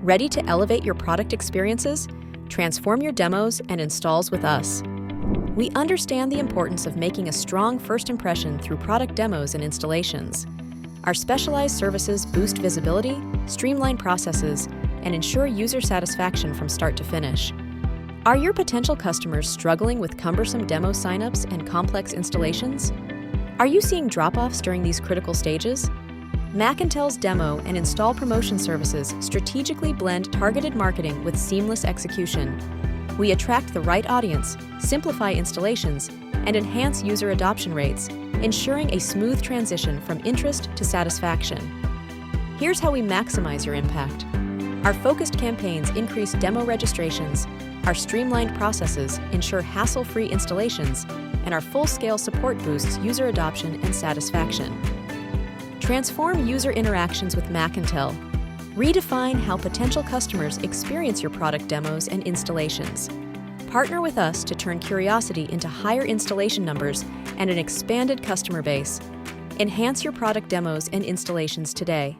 Ready to elevate your product experiences? Transform your demos and installs with us. We understand the importance of making a strong first impression through product demos and installations. Our specialized services boost visibility, streamline processes, and ensure user satisfaction from start to finish. Are your potential customers struggling with cumbersome demo signups and complex installations? Are you seeing drop-offs during these critical stages? Machintel's demo and install promotion services strategically blend targeted marketing with seamless execution. We attract the right audience, simplify installations, and enhance user adoption rates, ensuring a smooth transition from interest to satisfaction. Here's how we maximize your impact. Our focused campaigns increase demo registrations, our streamlined processes ensure hassle-free installations, and our full-scale support boosts user adoption and satisfaction. Transform user interactions with Machintel. Redefine how potential customers experience your product demos and installations. Partner with us to turn curiosity into higher installation numbers and an expanded customer base. Enhance your product demos and installations today.